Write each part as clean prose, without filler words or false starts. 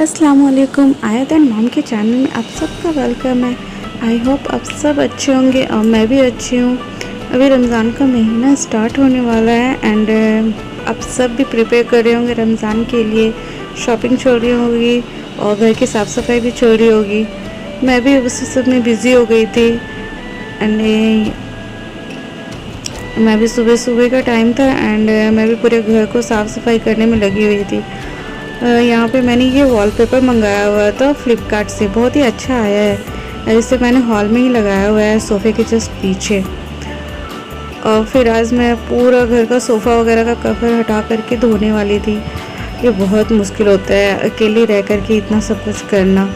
अस्सलाम वालेकुम। आयत एंड मॉम के चैनल में आप सबका वेलकम है। आई होप आप सब अच्छे होंगे और मैं भी अच्छी हूँ। अभी रमज़ान का महीना स्टार्ट होने वाला है एंड आप सब भी प्रिपेयर कर रहे होंगे रमज़ान के लिए। शॉपिंग चल रही होगी और घर की साफ़ सफाई भी चल रही होगी। मैं भी उसी सब में बिज़ी हो गई थी एंड मैं भी सुबह का टाइम था एंड मैं भी पूरे घर को साफ़ सफाई करने में लगी हुई थी। यहाँ पे मैंने ये वॉलपेपर मंगाया हुआ था फ्लिपकार्ट से, बहुत ही अच्छा आया है। इसे मैंने हॉल में ही लगाया हुआ है सोफ़े के जस्ट पीछे। और फिर आज मैं पूरा घर का सोफ़ा वगैरह का कवर हटा करके धोने वाली थी। ये बहुत मुश्किल होता है अकेले रह कर के इतना सब कुछ करना।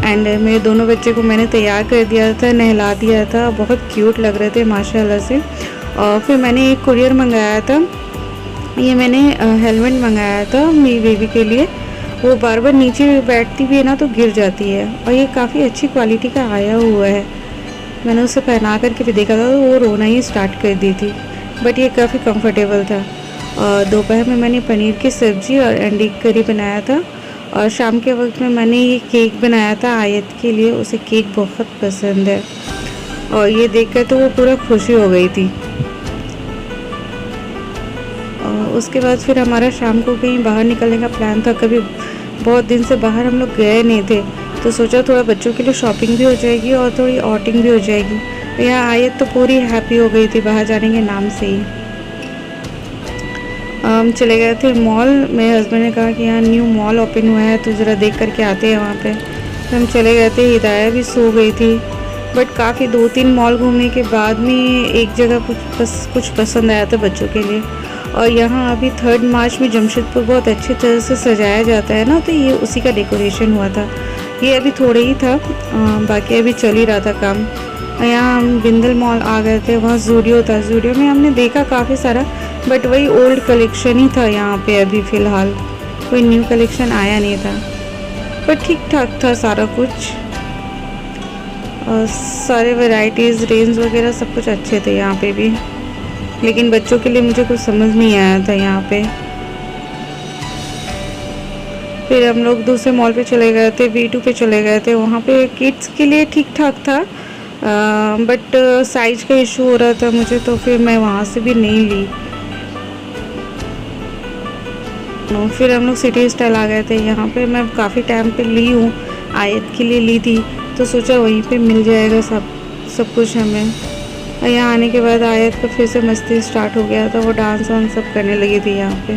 एंड मेरे दोनों बच्चे को मैंने तैयार कर दिया था, नहला दिया था, बहुत क्यूट लग रहे थे माशाल्लाह से। और फिर मैंने एक कुरियर मंगाया था, ये मैंने हेलमेट मंगाया था मेरी बेबी के लिए। वो बार बार नीचे बैठती भी है ना तो गिर जाती है और ये काफ़ी अच्छी क्वालिटी का आया हुआ है। मैंने उसे पहना करके भी देखा था तो वो रोना ही स्टार्ट कर दी थी, बट ये काफ़ी कंफर्टेबल था। और दोपहर में मैंने पनीर की सब्ज़ी और अंडे की करी बनाया था और शाम के वक्त में मैंने ये केक बनाया था आयत के लिए। उसे केक बहुत पसंद है और ये देखकर तो वो पूरा खुशी हो गई थी। उसके बाद फिर हमारा शाम को कहीं बाहर निकलने का प्लान था। कभी बहुत दिन से बाहर हम लोग गए नहीं थे तो सोचा थोड़ा बच्चों के लिए शॉपिंग भी हो जाएगी और थोड़ी आउटिंग भी हो जाएगी। तो यहाँ आयत तो पूरी हैप्पी हो गई थी बाहर जाने के नाम से ही। हम चले गए थे मॉल। मेरे हस्बैंड ने कहा कि यहाँ न्यू मॉल ओपन हुआ है तो ज़रा देख करके आते हैं वहाँ पे। तो हम चले गए थे। हिदाया भी सो गई थी, बट काफ़ी 2-3 मॉल घूमने के बाद में एक जगह कुछ पसंद आया था बच्चों के लिए। और यहाँ अभी 3 मार्च में जमशेदपुर बहुत अच्छी तरह से सजाया जाता है ना, तो ये उसी का डेकोरेशन हुआ था। ये अभी थोड़े ही था, बाकी अभी चल ही रहा था काम। यहाँ हम बिंदल मॉल आ गए थे, वहाँ जूडियो था। जूडियो में हमने देखा काफ़ी सारा, बट वही ओल्ड कलेक्शन ही था यहाँ पे। अभी फ़िलहाल कोई न्यू कलेक्शन आया नहीं था, पर ठीक ठाक था सारा कुछ। और सारे वैरायटीज़ रेंज वगैरह सब कुछ अच्छे थे यहाँ पे भी, लेकिन बच्चों के लिए मुझे कुछ समझ नहीं आया था यहाँ पे। फिर हम लोग दूसरे मॉल पे चले गए थे, V2 पे चले गए थे। वहाँ पे किड्स के लिए ठीक ठाक था, बट साइज का इशू हो रहा था मुझे, तो फिर मैं वहाँ से भी नहीं ली। फिर हम लोग सिटी स्टाइल आ गए थे। यहाँ पे मैं काफ़ी टाइम पे ली हूँ, आयत के लिए ली थी, तो सोचा वहीं पे मिल जाएगा सब कुछ हमें। और यहाँ आने के बाद आयत का फिर से मस्ती स्टार्ट हो गया था। वो डांस वांस सब करने लगी थी यहाँ पे।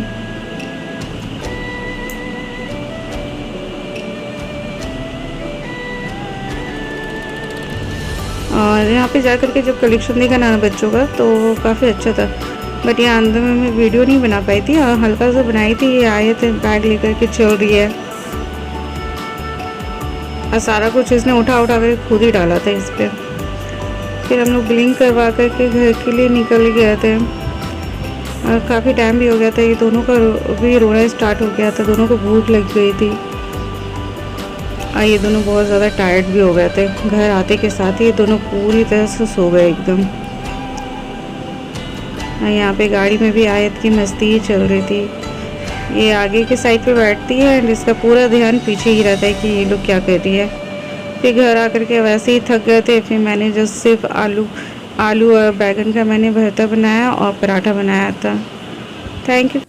और यहाँ पे जा करके जब कलेक्शन देखा ना बच्चों का तो काफ़ी अच्छा था, बट यहाँ अंदर में मैं वीडियो नहीं बना पाई थी। हल्का सा बनाई थी। ये आयत बैग लेकर के चल रही है और सारा कुछ इसने उठा कर खुद ही डाला था इस पर। फिर हम लोग बिलिंग करवा करके घर के लिए निकल गए थे। और काफ़ी टाइम भी हो गया था। ये दोनों का भी रोना स्टार्ट हो गया था, दोनों को भूख लग गई थी और ये दोनों बहुत ज़्यादा टायर्ड भी हो गए थे। घर आते के साथ ही ये दोनों पूरी तरह से सो गए एकदम। और यहाँ पे गाड़ी में भी आयत की मस्ती ही चल रही थी। ये आगे के साइड पे बैठती है एंड इसका पूरा ध्यान पीछे ही रहता है कि ये लोग क्या कर रही है। फिर घर आकर के वैसे ही थक गए थे। फिर मैंने जो सिर्फ आलू और बैगन का मैंने भरता बनाया और पराठा बनाया था। Thank you.